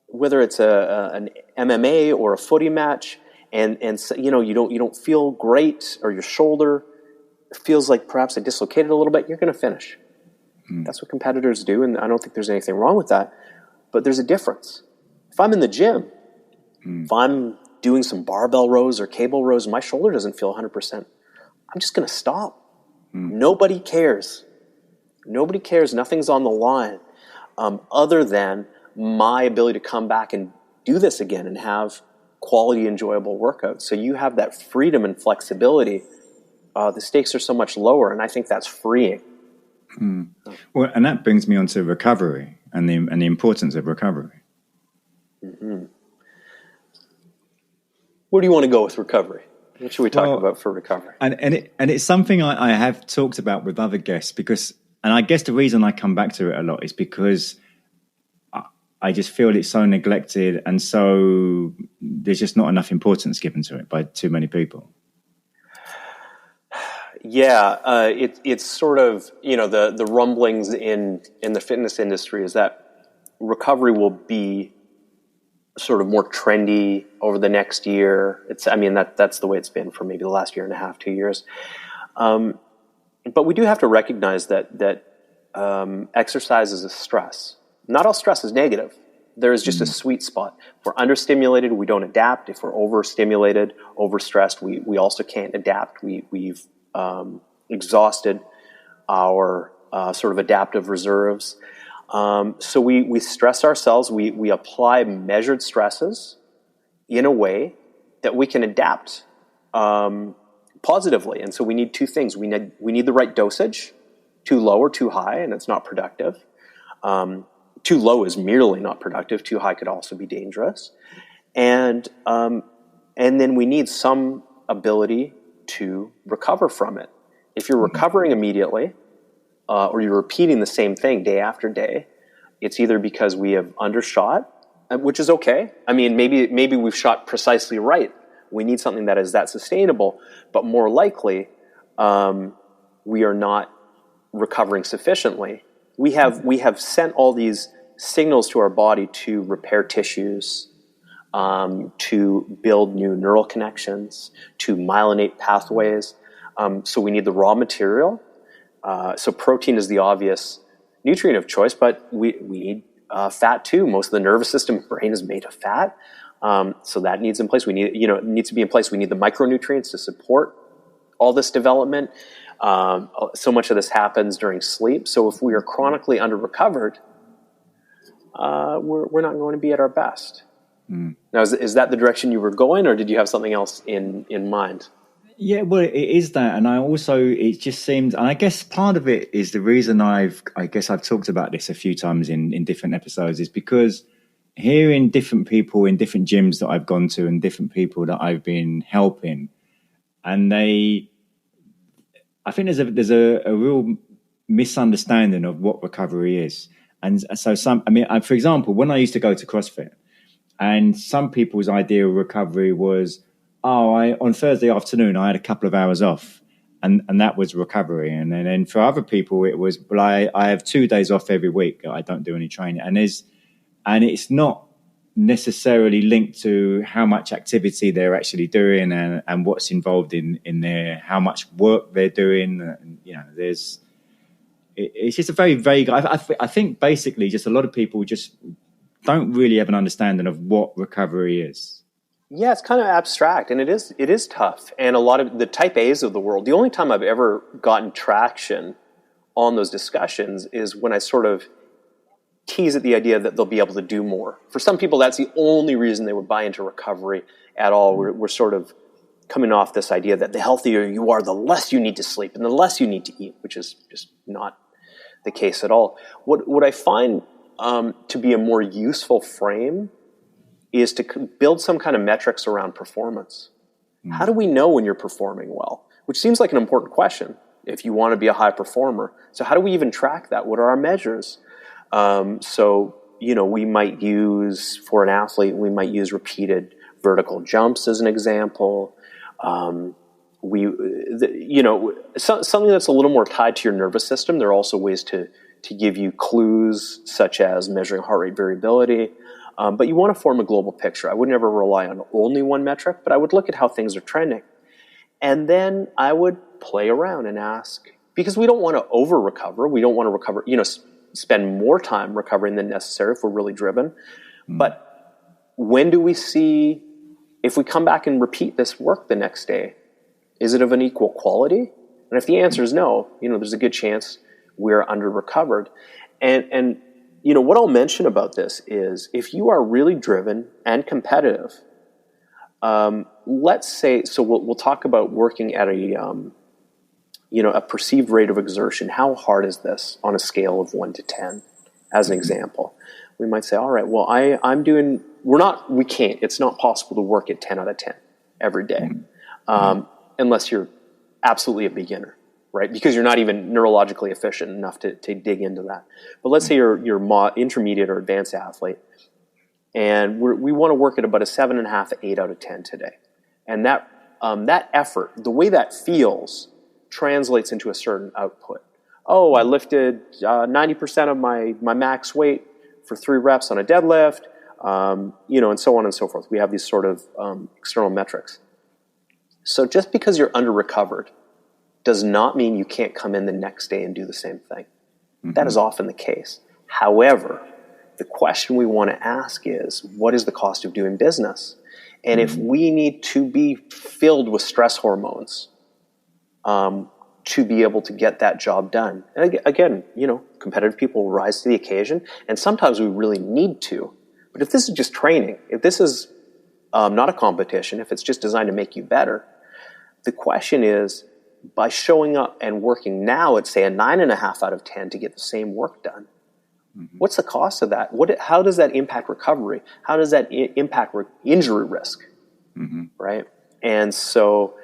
whether it's an MMA or a footy match, and you don't feel great, or your shoulder feels like perhaps it dislocated a little bit, you're going to finish. That's what competitors do, and I don't think there's anything wrong with that. But there's a difference. If I'm in the gym, if I'm doing some barbell rows or cable rows, and my shoulder doesn't feel 100%, I'm just going to stop. Nobody cares. Nobody cares. Nothing's on the line other than my ability to come back and do this again and have quality, enjoyable workouts. So you have that freedom and flexibility. The stakes are so much lower, and I think that's freeing. Well, and that brings me on to recovery and the importance of recovery. Where do you want to go with recovery? What should we talk about for recovery? And it's something I have talked about with other guests, and I guess the reason I come back to it a lot is because I just feel it's so neglected, and so there's just not enough importance given to it by too many people. Yeah, it's sort of, the rumblings in the fitness industry is that recovery will be sort of more trendy over the next year. That's the way it's been for maybe the last year and a half, 2 years. But we do have to recognize that exercise is a stress. Not all stress is negative. There is just a sweet spot. If we're understimulated, we don't adapt. If we're overstimulated, overstressed, we also can't adapt. We've exhausted our sort of adaptive reserves. So we stress ourselves. We apply measured stresses in a way that we can adapt positively. And so we need two things. We need the right dosage. Too low or too high, and it's not productive. Too low is merely not productive. Too high could also be dangerous. And then we need some ability to recover from it. If you're recovering immediately, or you're repeating the same thing day after day, it's either because we have undershot, which is okay. Maybe we've shot precisely right. We need something that is that sustainable, but more likely, we are not recovering sufficiently. We have sent all these signals to our body to repair tissues, to build new neural connections, to myelinate pathways. So we need the raw material. So protein is the obvious nutrient of choice, but we need fat too. Most of the nervous system and brain is made of fat. So that needs in place. It needs to be in place. We need the micronutrients to support all this development. So much of this happens during sleep. So if we are chronically under-recovered, we're not going to be at our best. Now, is that the direction you were going, or did you have something else in mind? Yeah, well, it is that. And it just seems, and I guess part of it is the reason I've talked about this a few times in different episodes, is because hearing different people in different gyms that I've gone to and different people that I've been helping, and I think there's a real misunderstanding of what recovery is. And so for example, when I used to go to CrossFit, and some people's idea of recovery was, on Thursday afternoon, I had a couple of hours off, and that was recovery. And then for other people, it was, I have 2 days off every week. I don't do any training. And it's not necessarily linked to how much activity they're actually doing and what's involved in their, how much work they're doing. it's just a very vague. I think basically just a lot of people just don't really have an understanding of what recovery is. Yeah, it's kind of abstract, and it is tough. And a lot of the type A's of the world, the only time I've ever gotten traction on those discussions is when I sort of tease at the idea that they'll be able to do more. For some people, that's the only reason they would buy into recovery at all. We're sort of coming off this idea that the healthier you are, the less you need to sleep and the less you need to eat, which is just not the case at all. What I find to be a more useful frame is to build some kind of metrics around performance. How do we know when you're performing well? Which seems like an important question if you want to be a high performer. So how do we even track that? What are our measures? So, we might use, for an athlete, we might use repeated vertical jumps as an example. Something that's a little more tied to your nervous system. There are also ways to give you clues, such as measuring heart rate variability. But you want to form a global picture. I would never rely on only one metric, but I would look at how things are trending. And then I would play around and ask, because we don't want to over-recover. We don't want to recover, spend more time recovering than necessary if we're really driven. But when do we see, if we come back and repeat this work the next day, is it of an equal quality? And if the answer is no, there's a good chance we're under-recovered. And what I'll mention about this is if you are really driven and competitive, let's say, so we'll talk about working at a perceived rate of exertion. How hard is this on a scale of 1 to 10, as an example? We might say, all right, well, we can't, it's not possible to work at 10 out of 10 every day, unless you're absolutely a beginner, right? Because you're not even neurologically efficient enough to dig into that. But let's say you're intermediate or advanced athlete, and we want to work at about a 7.5 to 8 out of 10 today. And that effort, the way that feels, translates into a certain output. Oh, I lifted 90% of my max weight for 3 reps on a deadlift, and so on and so forth. We have these sort of external metrics. So just because you're under-recovered does not mean you can't come in the next day and do the same thing. That is often the case. However, the question we want to ask is, what is the cost of doing business? And if we need to be filled with stress hormones to be able to get that job done. And again, competitive people will rise to the occasion, and sometimes we really need to. But if this is just training, if this is not a competition, if it's just designed to make you better, the question is, by showing up and working now at, say, a 9.5 out of 10 to get the same work done, what's the cost of that? How does that impact recovery? How does that impact injury risk? Right? And so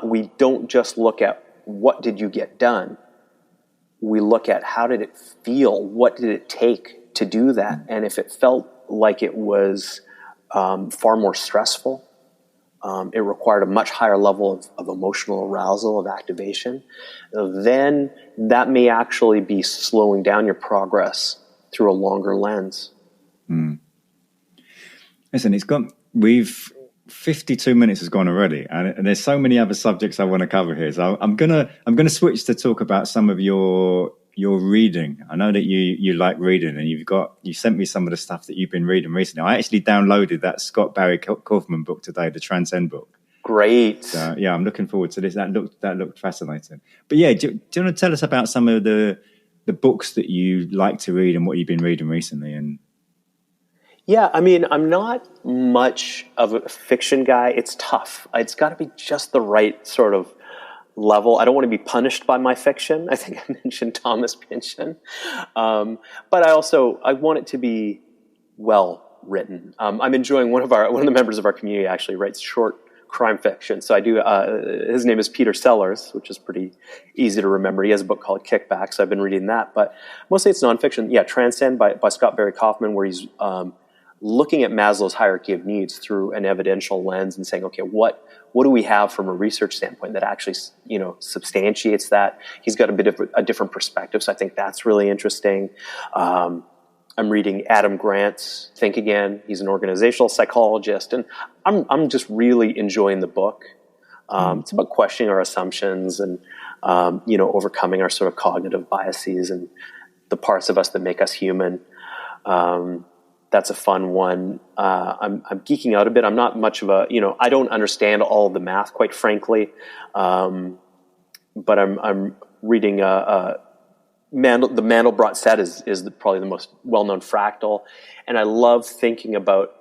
we don't just look at what did you get done. We look at how did it feel? What did it take to do that? And if it felt like it was far more stressful, it required a much higher level of emotional arousal, of activation, then that may actually be slowing down your progress through a longer lens. Listen, 52 minutes has gone already, and there's so many other subjects I want to cover here. So I'm gonna switch to talk about some of your reading. I know that you like reading, and you sent me some of the stuff that you've been reading recently. I actually downloaded that Scott Barry Kaufman book today, the Transcend book. Great. So yeah, I'm looking forward to this. That looked fascinating. But yeah, do you want to tell us about some of the books that you like to read and what you've been reading recently? And yeah, I mean, I'm not much of a fiction guy. It's tough. It's got to be just the right sort of level. I don't want to be punished by my fiction. I think I mentioned Thomas Pynchon. But I want it to be well written. I'm enjoying one of the members of our community actually writes short crime fiction. So I do, his name is Peter Sellers, which is pretty easy to remember. He has a book called Kickback, so I've been reading that. But mostly it's nonfiction. Yeah, Transcend by Scott Barry Kaufman, where he's looking at Maslow's hierarchy of needs through an evidential lens and saying, okay, what do we have from a research standpoint that actually, substantiates that? He's got a bit of a different perspective, so I think that's really interesting. I'm reading Adam Grant's Think Again. He's an organizational psychologist, and I'm just really enjoying the book. It's about questioning our assumptions and, overcoming our sort of cognitive biases and the parts of us that make us human. That's a fun one. I'm geeking out a bit. I'm not much of I don't understand all of the math, quite frankly. But I'm reading the Mandelbrot set is probably the most well-known fractal, and I love thinking about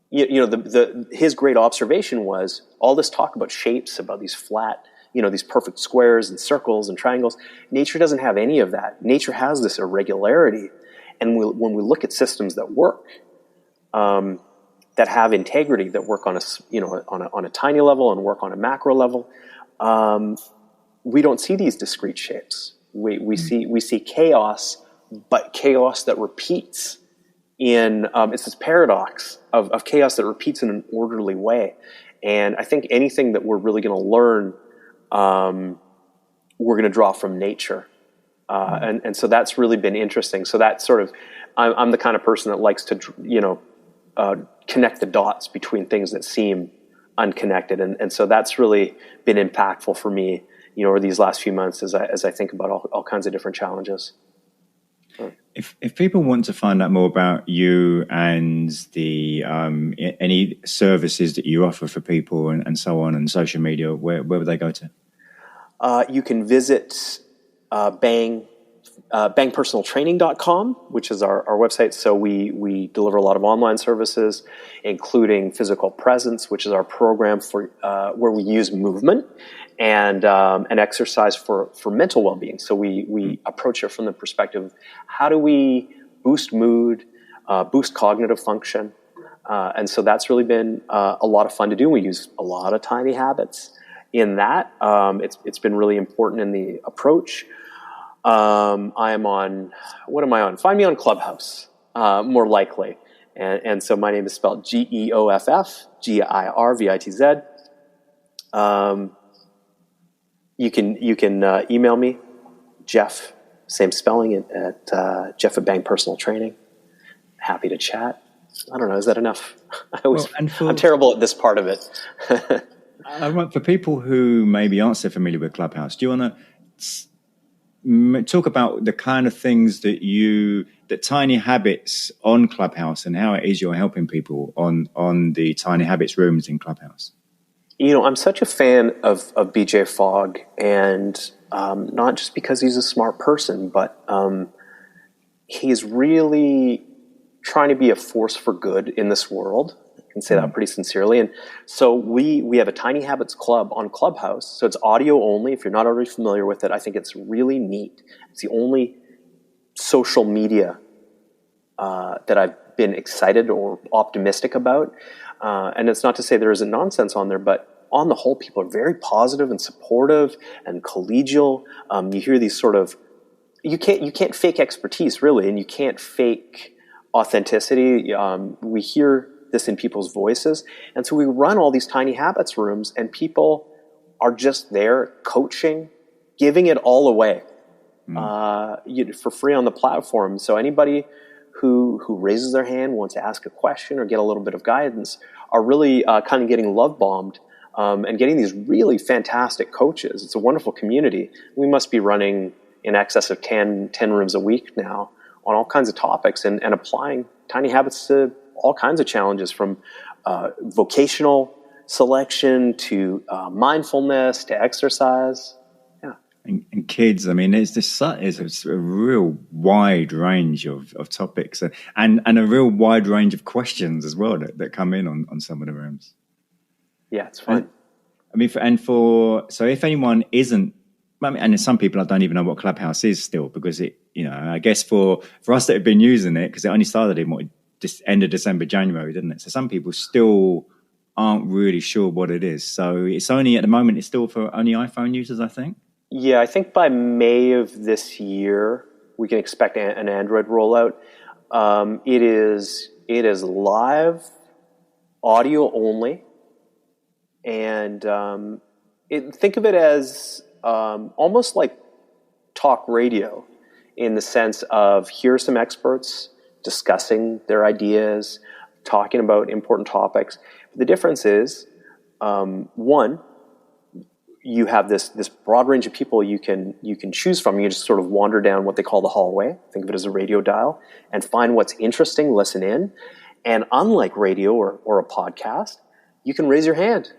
his great observation was all this talk about shapes, about these flat, these perfect squares and circles and triangles. Nature doesn't have any of that. Nature has this irregularity, and when we look at systems that work, that have integrity, that work on a tiny level and work on a macro level, we don't see these discrete shapes. We see chaos, but chaos that repeats it's this paradox of chaos that repeats in an orderly way. And I think anything that we're really going to learn, we're going to draw from nature. And so that's really been interesting. So that's sort of, I'm the kind of person that likes to, connect the dots between things that seem unconnected. And so that's really been impactful for me, over these last few months as I think about all kinds of different challenges. If people want to find out more about you and the any services that you offer for people and so on and social media, where would they go to? You can visit bangpersonaltraining.com, which is our website. So we deliver a lot of online services, including physical presence, which is our program for where we use movement and exercise for mental well-being. So we approach it from the perspective of how do we boost mood, boost cognitive function. And so that's really been a lot of fun to do. We use a lot of tiny habits in that. It's been really important in the approach. I am on, what am I on? Find me on Clubhouse, more likely. And so my name is spelled Geoff, Girvitz. You can email me, Geoff, same spelling at Geoff at Bang Personal Training. Happy to chat. I don't know, is that enough? I'm terrible at this part of it. For people who maybe aren't so familiar with Clubhouse, do you want to talk about the kind of things the tiny habits on Clubhouse and how it is you're helping people on the tiny habits rooms in Clubhouse? I'm such a fan of BJ Fogg, and not just because he's a smart person, but he's really trying to be a force for good in this world. I can say that pretty sincerely. And so we have a Tiny Habits Club on Clubhouse. So it's audio only. If you're not already familiar with it, I think it's really neat. It's the only social media that I've been excited or optimistic about. And it's not to say there isn't nonsense on there, but on the whole, people are very positive and supportive and collegial. You hear these sort of, you can't fake expertise really, and you can't fake authenticity. We hear this in people's voices. And so we run all these tiny habits rooms, and people are just there coaching, giving it all away for free on the platform. So anybody who raises their hand, wants to ask a question or get a little bit of guidance, are really kind of getting love bombed and getting these really fantastic coaches. It's a wonderful community. We must be running in excess of 10 rooms a week now on all kinds of topics and applying tiny habits to all kinds of challenges, from vocational selection to mindfulness to exercise. Yeah. And kids, I mean, it's a real wide range of topics and a real wide range of questions as well that come in on some of the rooms. Yeah, it's fun. So if anyone isn't, and some people I don't even know what Clubhouse is still, because I guess for us that have been using it, because it only started in end of December, January, didn't it? So some people still aren't really sure what it is. So it's only at the moment, it's still for only iPhone users, I think. Yeah, I think by May of this year, we can expect an Android rollout. It is live, audio only, and think of it as almost like talk radio, in the sense of here are some experts discussing their ideas, talking about important topics. The difference is One, you have this broad range of people you can choose from. You just sort of wander down what they call the hallway. Think of it as a radio dial, and find what's interesting, listen in. And unlike radio or a podcast, you can raise your hand.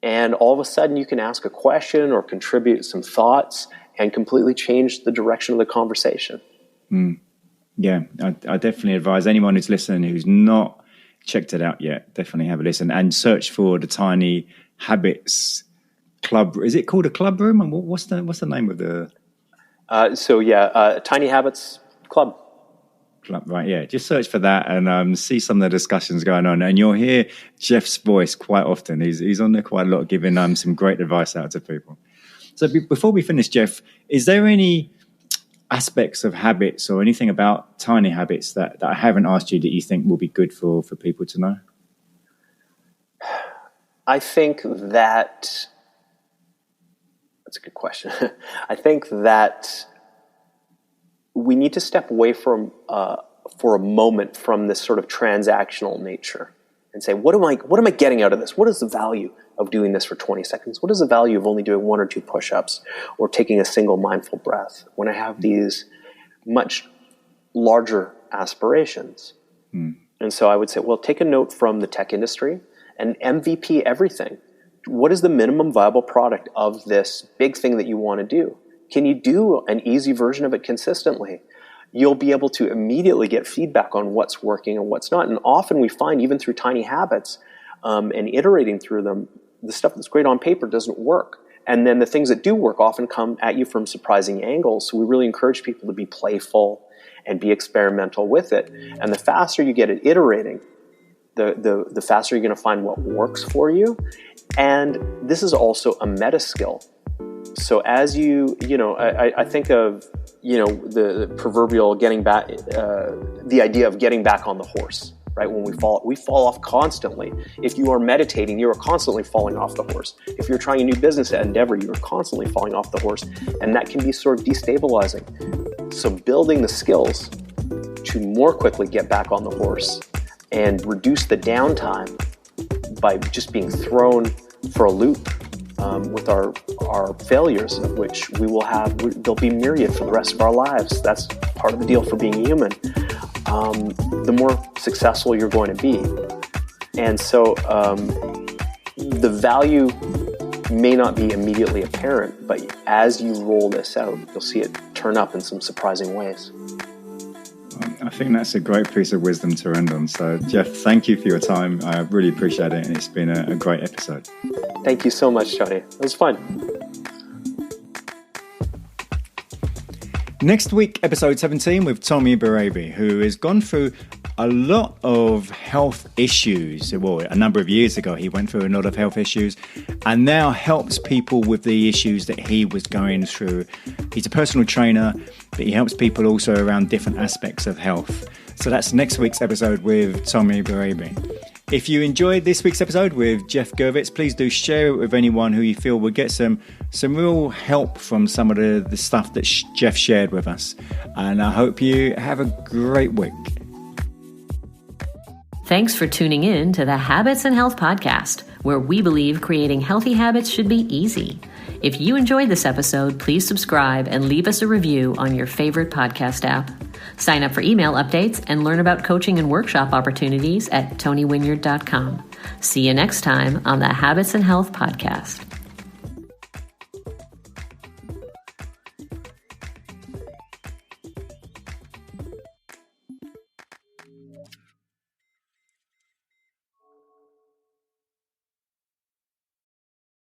And all of a sudden you can ask a question or contribute some thoughts and completely change the direction of the conversation. Yeah, I definitely advise anyone who's listening who's not checked it out yet, definitely have a listen and search for the Tiny Habits Club. Is it called a club room? And what's the name of the? Tiny Habits Club. Right, yeah. Just search for that and see some of the discussions going on, and you'll hear Geoff's voice quite often. He's on there quite a lot, giving some great advice out to people. So before we finish, Geoff, is there any aspects of habits or anything about tiny habits that I haven't asked you that you think will be good for people to know? I think that's a good question. I think that we need to step away from, for a moment, from this sort of transactional nature and say, what am I getting out of this? What is the value of doing this for 20 seconds? What is the value of only doing 1 or 2 push-ups or taking a single mindful breath when I have these much larger aspirations? And so I would say, well, take a note from the tech industry and MVP everything. What is the minimum viable product of this big thing that you want to do? Can you do an easy version of it consistently? You'll be able to immediately get feedback on what's working and what's not. And often we find, even through tiny habits and iterating through them, the stuff that's great on paper doesn't work. And then the things that do work often come at you from surprising angles. So we really encourage people to be playful and be experimental with it. And the faster you get at iterating, the faster you're going to find what works for you. And this is also a meta skill. So as I think of, the proverbial getting back, the idea of getting back on the horse, right? When we fall off constantly. If you are meditating, you are constantly falling off the horse. If you're trying a new business endeavor, you are constantly falling off the horse. And that can be sort of destabilizing. So building the skills to more quickly get back on the horse and reduce the downtime by just being thrown for a loop with our failures, of which there'll be myriad for the rest of our lives. That's part of the deal for being human. The more successful you're going to be. And so the value may not be immediately apparent, but as you roll this out, you'll see it turn up in some surprising ways. I think that's a great piece of wisdom to end on. So, Geoff, thank you for your time. I really appreciate it, and it's been a great episode. Thank you so much, Tony. It was fun. Next week, episode 17 with Tommy Barabi, who has gone through a lot of health issues. Well, a number of years ago, he went through a lot of health issues and now helps people with the issues that he was going through. He's a personal trainer, but he helps people also around different aspects of health. So that's next week's episode with Tommy Barabi. If you enjoyed this week's episode with Geoff Girvitz, please do share it with anyone who you feel will get some real help from some of the stuff that Geoff shared with us. And I hope you have a great week. Thanks for tuning in to the Habits and Health Podcast, where we believe creating healthy habits should be easy. If you enjoyed this episode, please subscribe and leave us a review on your favorite podcast app. Sign up for email updates and learn about coaching and workshop opportunities at tonywinyard.com. See you next time on the Habits and Health Podcast.